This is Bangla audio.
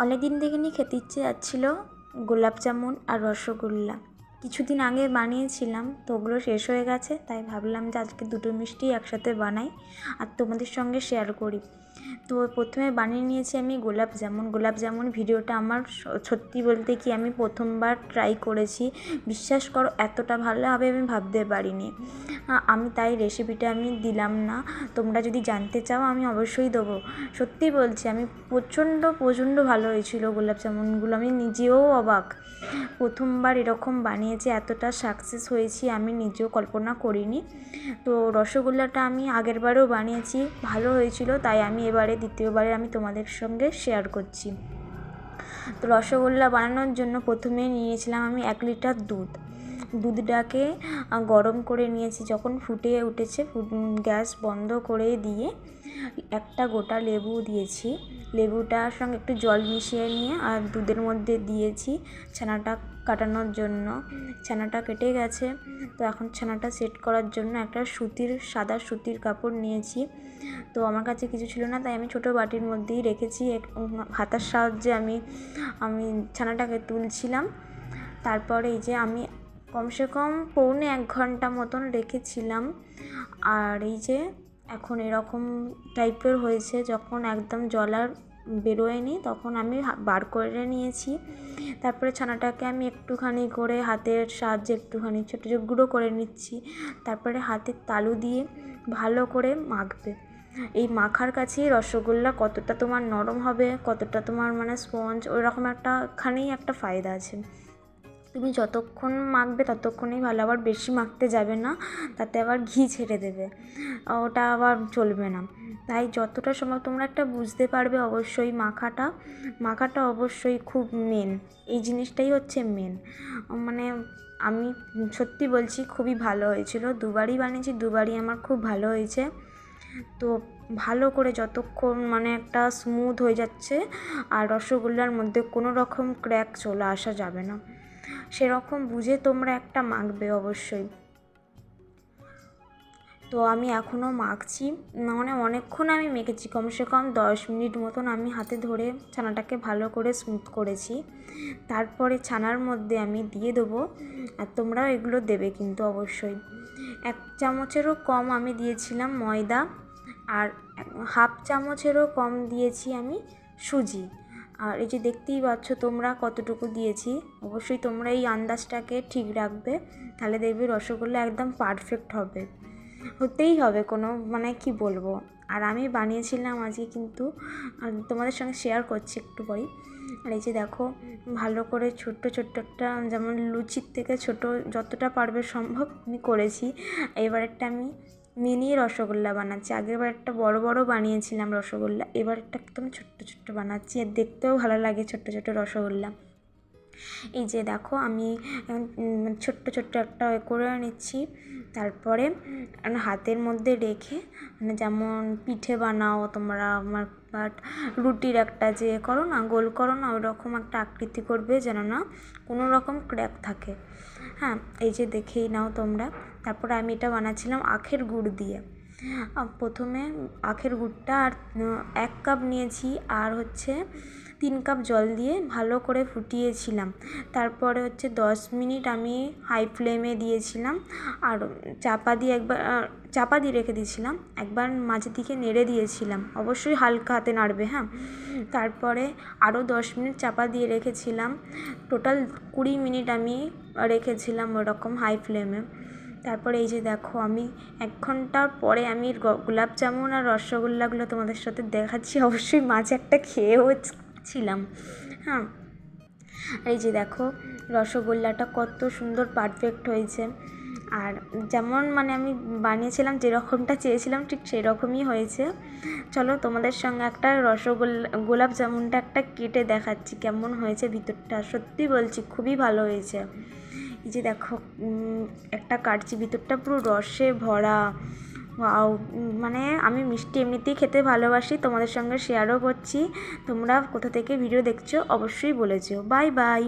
অনেক দিন থেকে নিয়ে খেতে ইচ্ছে যাচ্ছিল গোলাপ জামুন আর রসগোল্লা। কিছুদিন আগে বানিয়েছিলাম, তো ওগুলো শেষ হয়ে গেছে, তাই ভাবলাম যে আজকে দুটো মিষ্টি একসাথে বানাই আর তোমাদের সঙ্গে শেয়ার করি। তো প্রথমে বানিয়ে নিয়েছি আমি গোলাপ জামুন ভিডিওটা আমার সত্যি বলতে কি আমি প্রথমবার ট্রাই করেছি। বিশ্বাস করো এতটা ভালো হবে আমি ভাবতে পারিনি। আমি তাই রেসিপিটা আমি দিলাম না, তোমরা যদি জানতে চাও আমি অবশ্যই দেবো। সত্যি বলছি আমি প্রচণ্ড ভালো হয়েছিল গোলাপ জামুনগুলো, আমি নিজেও অবাক। প্রথমবার এরকম বানিয়েছি, এতটা সাকসেস হয়েছি আমি নিজেও কল্পনা করিনি। তো রসগোল্লাটা আমি আগের বারেও বানিয়েছি, ভালো হয়েছিল, তাই আমি এবারে দ্বিতীয়বারে আমি তোমাদের সঙ্গে শেয়ার করছি। তো রসগোল্লা বানানোর জন্য প্রথমে নিয়েছিলাম আমি 1 লিটার দুধটাকে গরম করে নিয়েছি। যখন ফুটে উঠেছে গ্যাস বন্ধ করে দিয়ে একটা গোটা লেবু দিয়েছি, লেবুটার সঙ্গে একটু জল মিশিয়ে নিয়ে আর দুধের মধ্যে দিয়েছি ছানাটা কাটানোর জন্য। ছানাটা কেটে গেছে, তো এখন ছানাটা সেট করার জন্য একটা সাদা সুতির কাপড় নিয়েছি। তো আমার কাছে কিছু ছিল না, তাই আমি ছোটো বাটির মধ্যেই রেখেছি। হাতার সাহায্যে আমি ছানাটাকে তুলছিলাম। তারপরে এই যে আমি কমসে কম পৌনে 1 ঘন্টা মতন রেখেছিলাম। আর এই যে এখন এরকম টাইপের হয়েছে, যখন একদম জল আর বেরোয়নি তখন আমি বার করে নিয়েছি। তারপরে ছানাটাকে আমি একটুখানি করে হাতের সাহায্যে একটুখানি ছোটো গুঁড়ো করে নিচ্ছি। তারপরে হাতের তালু দিয়ে ভালো করে মাখবে। এই মাখার কাছেই রসগোল্লা কতটা তোমার নরম হবে, কতটা তোমার মানে স্পঞ্জ, ওই রকম একটা ফায়দা আছে। তুমি যতক্ষণ মাখবে ততক্ষণই ভালো, আবার বেশি মাখতে যাবে না, তাতে আবার ঘি ছেড়ে দেবে, ওটা আবার চলবে না। তাই যতটা সময় তোমরা একটা বুঝতে পারবে, অবশ্যই মাখাটা অবশ্যই খুব মেন, এই জিনিসটাই হচ্ছে মেন। মানে আমি সত্যি বলছি খুবই ভালো হয়েছিল, দুবারই বানিয়েছি, দুবারই আমার খুব ভালো হয়েছে। তো ভালো করে যতক্ষণ মানে একটা স্মুথ হয়ে যাচ্ছে আর রসগোল্লার মধ্যে কোনো রকম ক্র্যাক চলে আসা যাবে না, সেরকম বুঝে তোমরা একটা মাখবে অবশ্যই। তো আমি এখনও মাখছি, মানে অনেকক্ষণ আমি মেখেছি, কমসে কম 10 মিনিট মতন আমি হাতে ধরে ছানাটাকে ভালো করে স্মুথ করেছি। তারপরে ছানার মধ্যে আমি দিয়ে দেবো, আর তোমরাও এগুলো দেবে কিন্তু অবশ্যই। 1 চামচেরও কম আমি দিয়েছিলাম ময়দা, আর 1/2 চামচেরও কম দিয়েছি আমি সুজি। আর এই যে দেখতেই পাচ্ছ তোমরা কতটুকু দিয়েছি, অবশ্যই তোমরা এই আন্দাজটাকে ঠিক রাখবে, তাহলে দেখবে রসগোল্লা একদম পারফেক্ট হতেই হবে, কোনো মানে কি বলবো। আর আমি বানিয়েছিলাম আজকে, কিন্তু তোমাদের সঙ্গে শেয়ার করছি একটু পরেই। আর এই যে দেখো ভালো করে ছোট্ট একটা, যেমন লুচির থেকে ছোট যতটা পারবে সম্ভব আমি করেছি। এবার একটা আমি মিনি রসগোল্লা বানাচ্ছি, আগেরবার একটা বড় বানিয়েছিলাম রসগোল্লা, এবার একটা একদম ছোট্ট বানাচ্ছি, আর দেখতেও ভালো লাগে ছোট্ট রসগোল্লা। এই যে দেখো আমি ছোট্ট একটা করে নিচ্ছি। তারপরে হাতের মধ্যে রেখে, মানে যেমন পিঠে বানাও তোমরা, বাট রুটির একটা যে করো না, গোল করো না, ওরকম একটা আকৃতি করবে যেন না কোনো রকম ক্র্যাক থাকে। হ্যাঁ, এই যে দেখেই নাও তোমরা। তারপরে আমি এটা বানাচ্ছিলাম আখের গুড় দিয়ে। প্রথমে আখের গুড়টা আর 1 কাপ নিয়েছি, আর হচ্ছে 3 কাপ জল দিয়ে ভালো করে ফুটিয়েছিলাম। তারপরে হচ্ছে 10 মিনিট আমি হাই ফ্লেমে দিয়েছিলাম, আর চাপা দিয়ে রেখে দিয়েছিলাম। একবার মাঝের দিকে নেড়ে দিয়েছিলাম, অবশ্যই হালকা হাতে নাড়বে, হ্যাঁ। তারপরে আরও 10 মিনিট চাপা দিয়ে রেখেছিলাম, টোটাল 20 মিনিট আমি রেখেছিলাম ওরকম হাই ফ্লেমে। তারপরে এই যে দেখো আমি 1 ঘন্টা পরে আমি গোলাপ জামুন আর রসগোল্লাগুলো তোমাদের সাথে দেখাচ্ছি, অবশ্যই মাঝে একটা খেয়েও ছিলাম, হ্যাঁ। এই যে দেখো রসগোল্লাটা কত সুন্দর পারফেক্ট হয়েছে, আর যেমন মানে আমি বানিয়েছিলাম, যেরকমটা চেয়েছিলাম ঠিক সেরকমই হয়েছে। চলো তোমাদের সঙ্গে একটা গোলাপ জামুনটা একটা কেটে দেখাচ্ছি কেমন হয়েছে ভিতরটা, সত্যি বলছি খুবই ভালো হয়েছে। এই যে দেখো একটা কাটছি, ভিতরটা পুরো রসে ভরা, ওয়াও। মানে আমি মিষ্টি এমনিতেই খেতে ভালোবাসি, তোমাদের সঙ্গে শেয়ারও করছি। তোমরা কোথা থেকে ভিডিও দেখছো অবশ্যই বলে যেও। Bye bye.